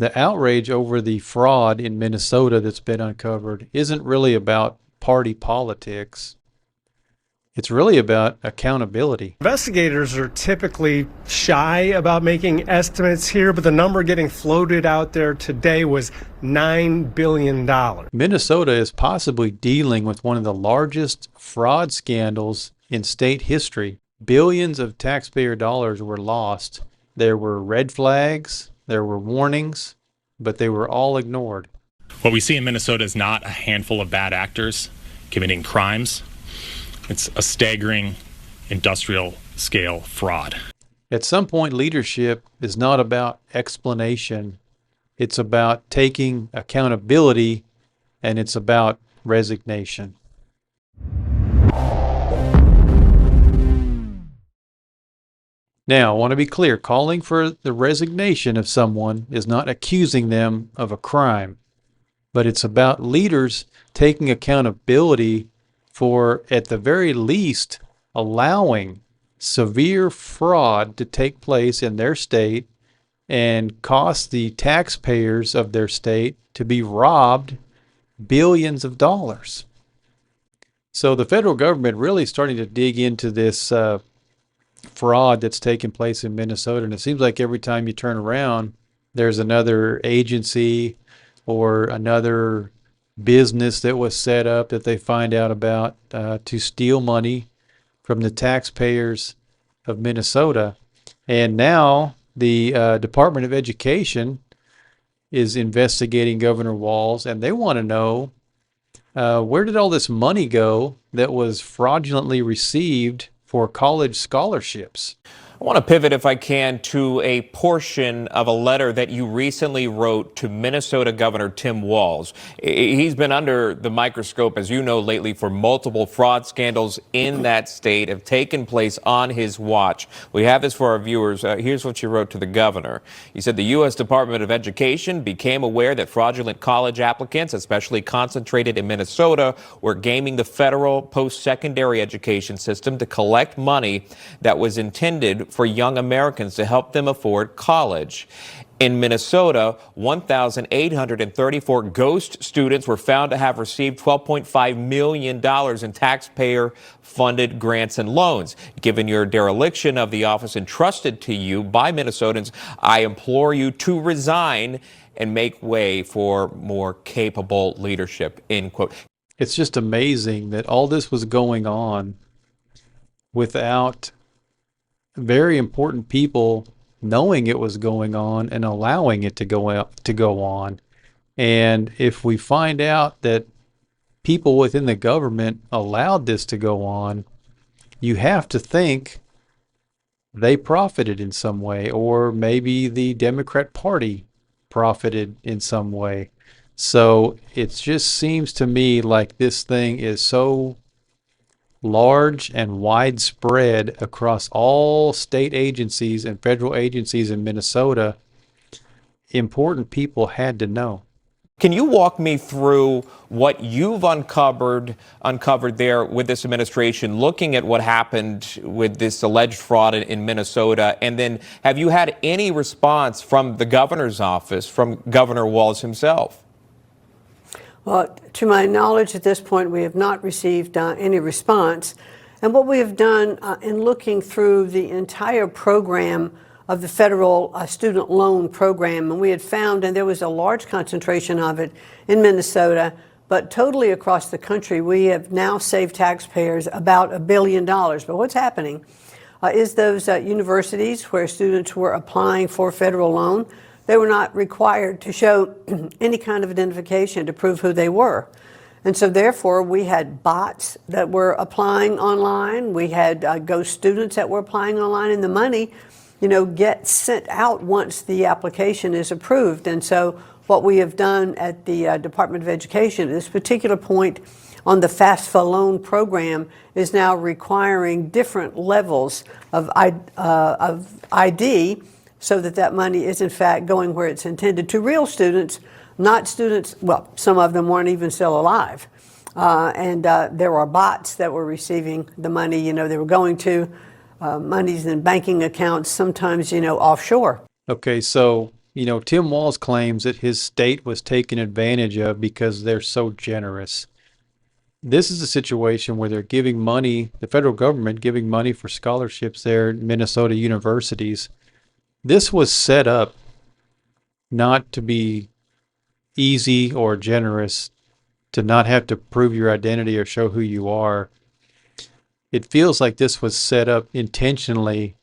The outrage over the fraud in Minnesota that's been uncovered isn't really about party politics. It's really about accountability. Investigators are typically shy about making estimates here, but the number getting floated out there today was $9 billion. Minnesota is possibly dealing with one of the largest fraud scandals in state history. Billions of taxpayer dollars were lost. There were red flags, there were warnings, but they were all ignored. What we see in Minnesota is not a handful of bad actors committing crimes. It's a staggering industrial scale fraud. At some point, leadership is not about explanation. It's about taking accountability, and it's about resignation. Now, I want to be clear, calling for the resignation of someone is not accusing them of a crime, but it's about leaders taking accountability for, at the very least, allowing severe fraud to take place in their state and cost the taxpayers of their state to be robbed billions of dollars. So the federal government really starting to dig into this fraud that's taking place in Minnesota, and it seems like every time you turn around, there's another agency or another business that was set up that they find out about to steal money from the taxpayers of Minnesota. And now the Department of Education is investigating Governor Walz, and they want to know where did all this money go that was fraudulently received for college scholarships. I want to pivot, if I can, to a portion of a letter that you recently wrote to Minnesota Governor Tim Walz. He's been under the microscope, as you know, lately for multiple fraud scandals in that state have taken place on his watch. We have this for our viewers. Here's what you wrote to the governor. You said the U.S. Department of Education became aware that fraudulent college applicants, especially concentrated in Minnesota, were gaming the federal post-secondary education system to collect money that was intended for young Americans to help them afford college. In Minnesota, 1,834 ghost students were found to have received $12.5 million in taxpayer-funded grants and loans. Given your dereliction of the office entrusted to you by Minnesotans, I implore you to resign and make way for more capable leadership, end quote. It's just amazing that all this was going on without very important people knowing it was going on and allowing it to go on. And if we find out that people within the government allowed this to go on, you have to think they profited in some way, or maybe the Democrat Party profited in some way. So it just seems to me like this thing is so large and widespread across all state agencies and federal agencies in Minnesota. Important people had to know. Can you walk me through what you've uncovered there with this administration, looking at what happened with this alleged fraud in Minnesota? And then have you had any response from the governor's office, from Governor Walz himself? Well, to my knowledge at this point, we have not received any response. And what we have done in looking through the entire program of the federal student loan program, and we had found, and there was a large concentration of it in Minnesota, but totally across the country, we have now saved taxpayers about $1 billion. But what's happening is those universities where students were applying for federal loan, they were not required to show any kind of identification to prove who they were. And so therefore, we had bots that were applying online. We had ghost students that were applying online, and the money, gets sent out once the application is approved. And so what we have done at the Department of Education at this particular point on the FAFSA loan program is now requiring different levels of ID so that money is in fact going where it's intended, to real students, not students, well, some of them weren't even still alive. And there are bots that were receiving the money, they were going to monies in banking accounts, sometimes, offshore. Okay, so, Tim Walz claims that his state was taken advantage of because they're so generous. This is a situation where they're giving money, the federal government giving money for scholarships there at Minnesota universities. This was set up not to be easy or generous, to not have to prove your identity or show who you are. It feels like this was set up intentionally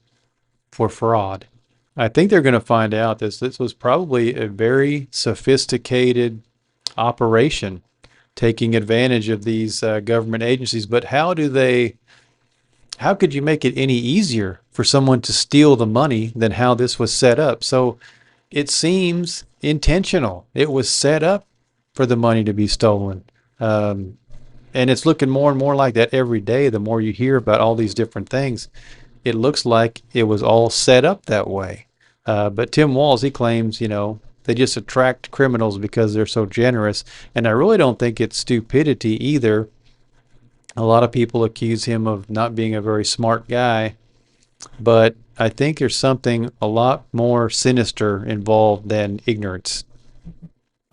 for fraud. I think they're going to find out this was probably a very sophisticated operation taking advantage of these government agencies. But how could you make it any easier for someone to steal the money than how this was set up? So it seems intentional. It was set up for the money to be stolen. And it's looking more and more like that every day. The more you hear about all these different things, it looks like it was all set up that way. But Tim Walz, he claims, they just attract criminals because they're so generous. And I really don't think it's stupidity either. A lot of people accuse him of not being a very smart guy, but I think there's something a lot more sinister involved than ignorance.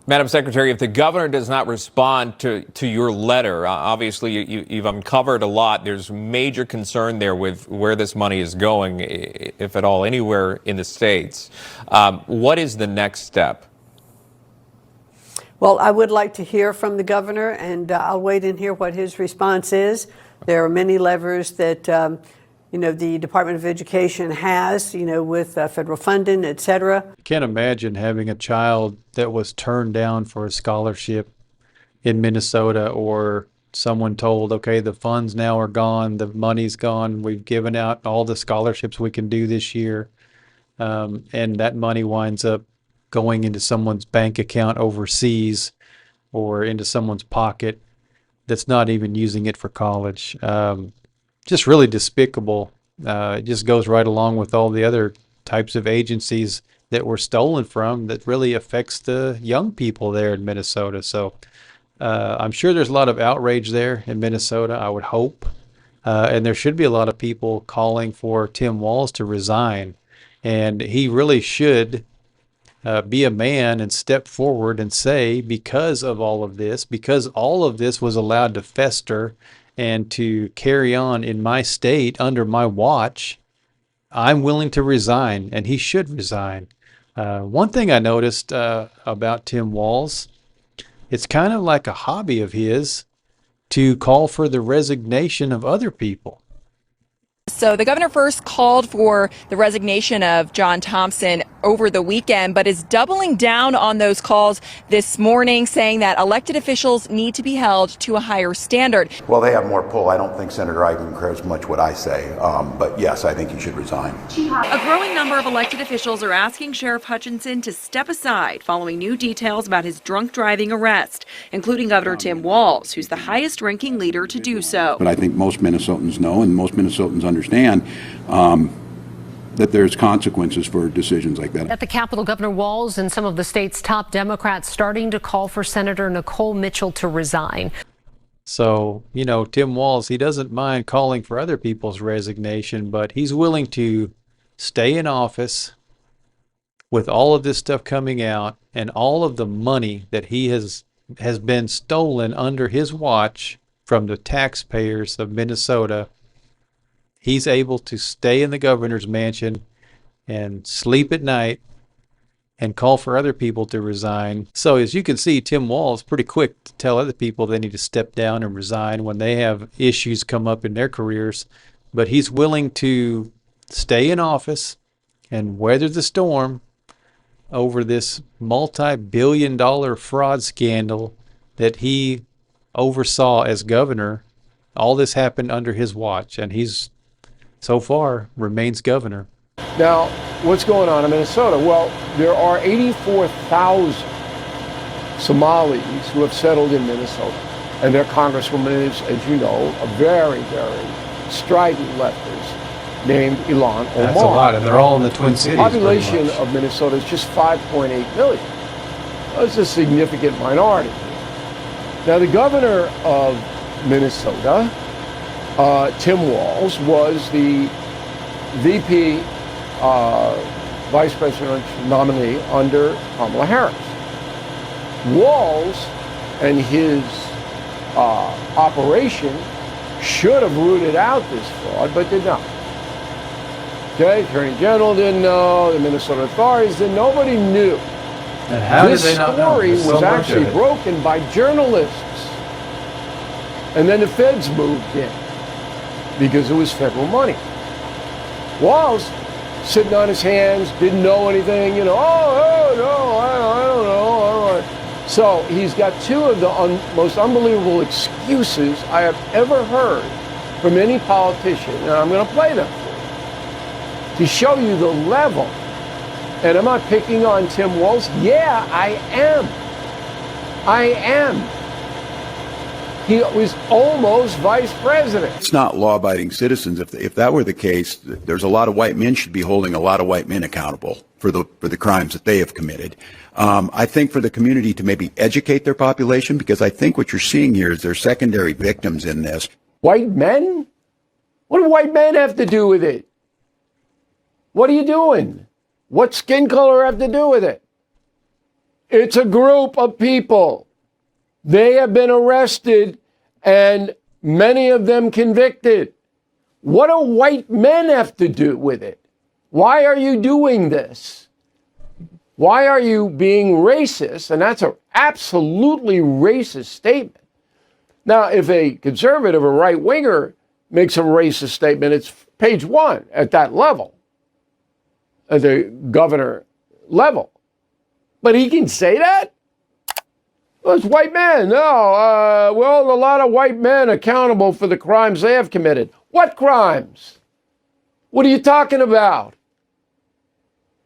Madam Secretary, if the governor does not respond to your letter, obviously you've uncovered a lot. There's major concern there with where this money is going, if at all, anywhere in the states. What is the next step? Well, I would like to hear from the governor, and I'll wait and hear what his response is. There are many levers that the Department of Education has, with federal funding, et cetera. I can't imagine having a child that was turned down for a scholarship in Minnesota, or someone told, okay, the funds now are gone, the money's gone, we've given out all the scholarships we can do this year, and that money winds up going into someone's bank account overseas or into someone's pocket that's not even using it for college. Just really despicable. It just goes right along with all the other types of agencies that were stolen from that really affects the young people there in Minnesota. So I'm sure there's a lot of outrage there in Minnesota, I would hope. And there should be a lot of people calling for Tim Walz to resign. And he really should be a man and step forward and say, because of all of this, because all of this was allowed to fester and to carry on in my state under my watch, I'm willing to resign, and he should resign. One thing I noticed about Tim Walz, it's kind of like a hobby of his to call for the resignation of other people. So the governor first called for the resignation of John Thompson over the weekend, but is doubling down on those calls this morning, saying that elected officials need to be held to a higher standard. Well, they have more pull. I don't think Senator Eichmann cares much what I say, but yes, I think he should resign. A growing number of elected officials are asking Sheriff Hutchinson to step aside following new details about his drunk driving arrest, including Governor Tim Walz, who's the highest-ranking leader to do so. But I think most Minnesotans know, and most Minnesotans understand, that there's consequences for decisions like that. At the Capitol, Governor Walz and some of the state's top Democrats starting to call for Senator Nicole Mitchell to resign. So, Tim Walz, he doesn't mind calling for other people's resignation, but he's willing to stay in office with all of this stuff coming out and all of the money that he has been stolen under his watch from the taxpayers of Minnesota. He's able to stay in the governor's mansion and sleep at night and call for other people to resign. So as you can see, Tim Walz is pretty quick to tell other people they need to step down and resign when they have issues come up in their careers. But he's willing to stay in office and weather the storm over this multi-billion-dollar fraud scandal that he oversaw as governor. All this happened under his watch, and he's so far remains governor. Now, what's going on in Minnesota? Well, there are 84,000 Somalis who have settled in Minnesota. And their congresswoman is, as you know, a very, very strident leftist named Ilhan Omar. That's a lot, and they're all in the Twin Cities. The population of Minnesota is just 5.8 million. That's a significant minority. Now, the governor of Minnesota, Tim Walz, was the VP vice presidential nominee under Kamala Harris. Walz and his operation should have rooted out this fraud, but did not. Okay, Attorney General didn't know, the Minnesota authorities didn't, nobody knew. And how This did they not know? story There's so was much of actually it. broken by journalists. And then the feds moved in because it was federal money. Walz sitting on his hands, didn't know anything, no, I don't know. So he's got two of the most unbelievable excuses I have ever heard from any politician, and I'm going to play them for you to show you the level. And am I picking on Tim Walz? Yeah, I am. He was almost vice president. It's not law-abiding citizens. If that were the case, there's a lot of white men should be holding a lot of white men accountable for the crimes that they have committed. I think for the community to maybe educate their population, because I think what you're seeing here is they're secondary victims in this. White men? What do white men have to do with it? What are you doing? What skin color have to do with it? It's a group of people. They have been arrested and many of them convicted. What do white men have to do with it? Why are you doing this? Why are you being racist? And that's an absolutely racist statement. Now, if a conservative or right-winger makes a racist statement, it's page one at that level, at the governor level. But he can say that? Well, it's white men. No, well, a lot of white men accountable for the crimes they have committed. What crimes? What are you talking about?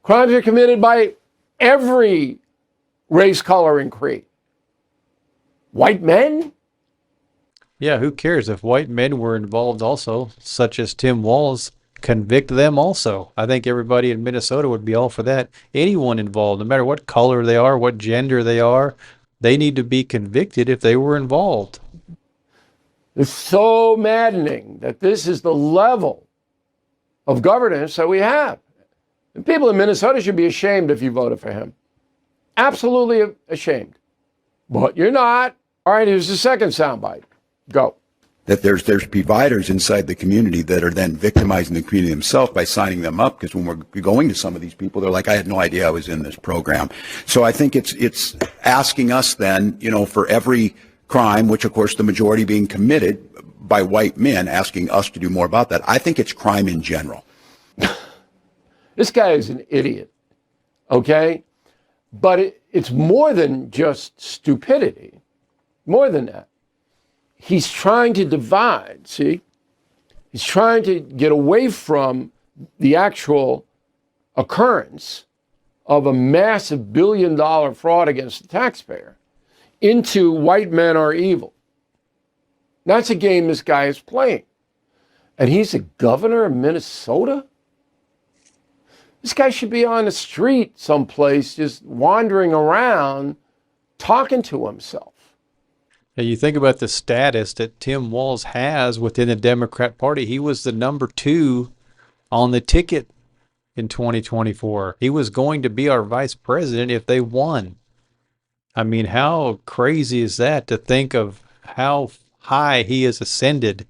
Crimes are committed by every race, color, and creed. White men? Yeah, who cares if white men were involved also, such as Tim Walz? Convict them also. I think everybody in Minnesota would be all for that. Anyone involved, no matter what color they are, what gender they are, they need to be convicted if they were involved. It's so maddening that this is the level of governance that we have. And people in Minnesota should be ashamed if you voted for him. Absolutely ashamed. But you're not. All right, here's the second soundbite. Go. That there's providers inside the community that are then victimizing the community themselves by signing them up, because when we're going to some of these people, they're like, I had no idea I was in this program. So I think it's asking us then, for every crime, which of course the majority being committed by white men, asking us to do more about that. I think it's crime in general. This guy is an idiot, okay? But it's more than just stupidity, more than that. He's trying to divide, see? He's trying to get away from the actual occurrence of a massive billion-dollar fraud against the taxpayer into white men are evil. That's a game this guy is playing. And he's a governor of Minnesota? This guy should be on the street someplace just wandering around talking to himself. Now, you think about the status that Tim Walz has within the Democrat Party. He was the number 2 on the ticket in 2024. He was going to be our vice president if they won. I mean, how crazy is that to think of how high he has ascended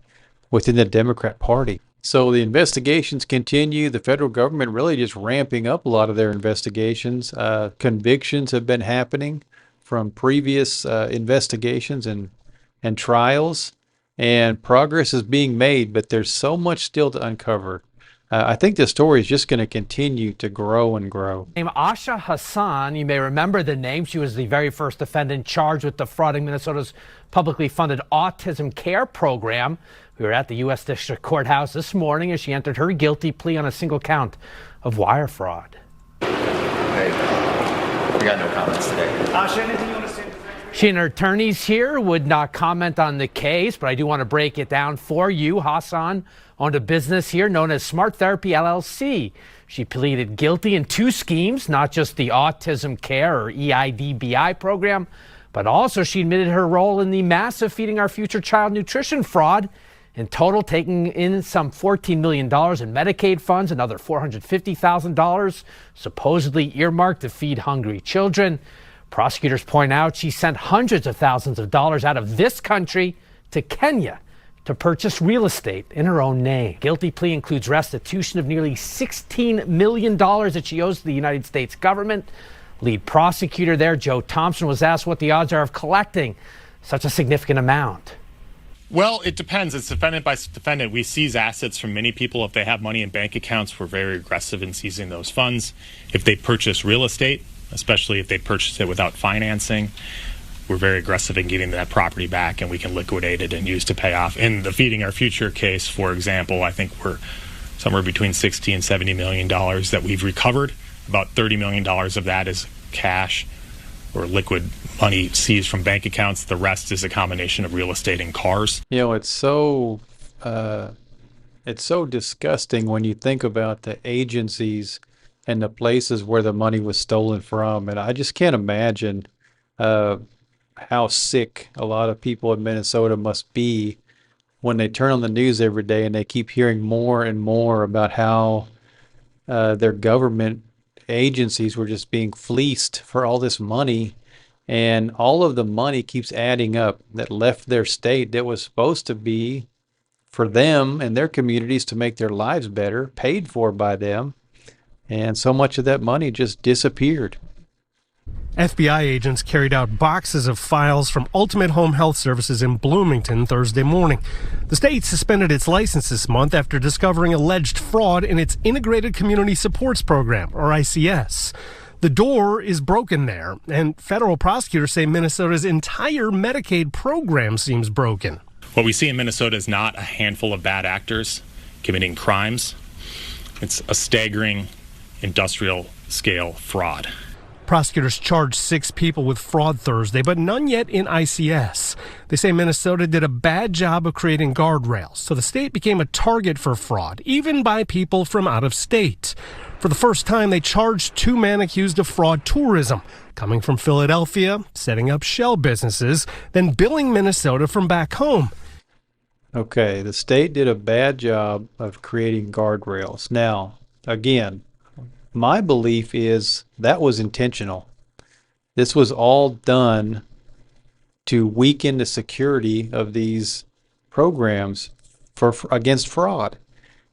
within the Democrat Party? So the investigations continue. The federal government really just ramping up a lot of their investigations. Convictions have been happening from previous investigations and trials, and progress is being made, but there's so much still to uncover. I think the story is just going to continue to grow and grow. Named Asha Hassan, you may remember the name. She was the very first defendant charged with defrauding Minnesota's publicly funded autism care program. We were at the U.S. District Courthouse this morning as she entered her guilty plea on a single count of wire fraud. Hey, we got no comments today. Asha, anything you want to say? She and her attorneys here would not comment on the case, but I do want to break it down for you. Hassan owned a business here known as Smart Therapy LLC. She pleaded guilty in 2 schemes, not just the autism care or EIDBI program, but also she admitted her role in the massive Feeding Our Future child nutrition fraud In total, taking in some $14 million in Medicaid funds, another $450,000 supposedly earmarked to feed hungry children. Prosecutors point out she sent hundreds of thousands of dollars out of this country to Kenya to purchase real estate in her own name. Guilty plea includes restitution of nearly $16 million that she owes to the United States government. Lead prosecutor there, Joe Thompson, was asked what the odds are of collecting such a significant amount. Well, it depends. It's defendant by defendant. We seize assets from many people. If they have money in bank accounts, we're very aggressive in seizing those funds. If they purchase real estate, especially if they purchase it without financing, we're very aggressive in getting that property back, and we can liquidate it and use to pay off. In the Feeding Our Future case, for example, I think we're somewhere between $60 and $70 million that we've recovered. About $30 million of that is cash or liquid money seized from bank accounts. The rest is a combination of real estate and cars. You know, it's so disgusting when you think about the agencies and the places where the money was stolen from. And I just can't imagine how sick a lot of people in Minnesota must be when they turn on the news every day and they keep hearing more and more about how their government agencies were just being fleeced for all this money, and all of the money keeps adding up that left their state that was supposed to be for them and their communities to make their lives better, paid for by them, and so much of that money just disappeared. FBI agents carried out boxes of files from Ultimate Home Health Services in Bloomington Thursday morning. The state suspended its license this month after discovering alleged fraud in its Integrated Community Supports Program, or ICS. The door is broken there, and federal prosecutors say Minnesota's entire Medicaid program seems broken. What we see in Minnesota is not a handful of bad actors committing crimes. It's a staggering industrial scale fraud. Prosecutors charged 6 people with fraud Thursday, but none yet in ICS. They say Minnesota did a bad job of creating guardrails, so the state became a target for fraud, even by people from out of state. For the first time, they charged 2 men accused of fraud tourism, coming from Philadelphia, setting up shell businesses, then billing Minnesota from back home. Okay, the state did a bad job of creating guardrails. Now, again, my belief is that was intentional. This was all done to weaken the security of these programs against fraud.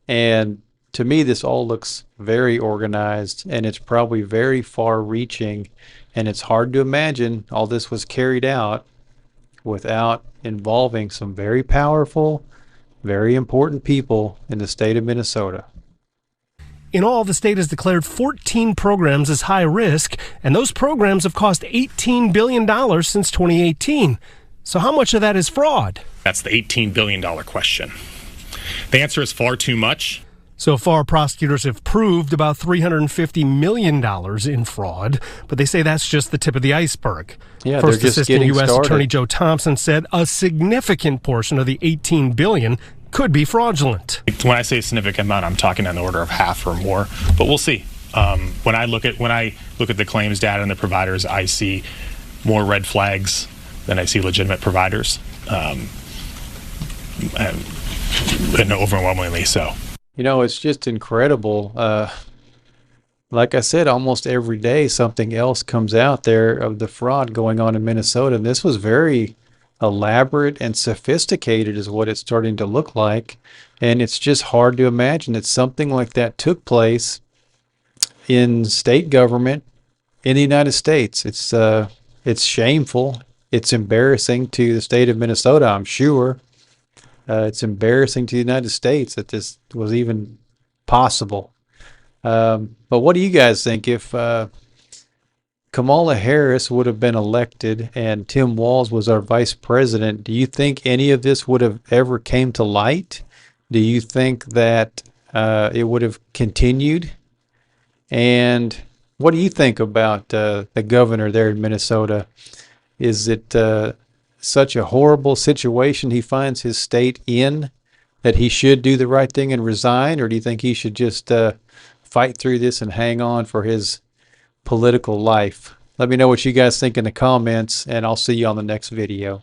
And to me, this all looks very organized, and it's probably very far-reaching, and it's hard to imagine all this was carried out without involving some very powerful, very important people in the state of Minnesota. In all, the state has declared 14 programs as high risk, and those programs have cost $18 billion since 2018. So how much of that is fraud? That's the $18 billion question. The answer is far too much. So far, prosecutors have proved about $350 million in fraud, but they say that's just the tip of the iceberg. Yeah, First they're just Assistant getting U.S. started. Attorney Joe Thompson said a significant portion of the $18 billion could be fraudulent. When I say a significant amount, I'm talking on the order of half or more, but we'll see. When I look at the claims data and the providers, I see more red flags than I see legitimate providers, and overwhelmingly so. You know, it's just incredible. Like I said, almost every day something else comes out there of the fraud going on in Minnesota. And this was very elaborate and sophisticated is what it's starting to look like. And it's just hard to imagine that something like that took place in state government in the United States. It's shameful. It's embarrassing to the state of Minnesota, I'm sure. It's embarrassing to the United States that this was even possible. But what do you guys think if Kamala Harris would have been elected and Tim Walz was our vice president? Do you think any of this would have ever came to light? Do you think that it would have continued? And what do you think about the governor there in Minnesota? Is it such a horrible situation he finds his state in that he should do the right thing and resign? Or do you think he should just fight through this and hang on for his political life? Let me know what you guys think in the comments, and I'll see you on the next video.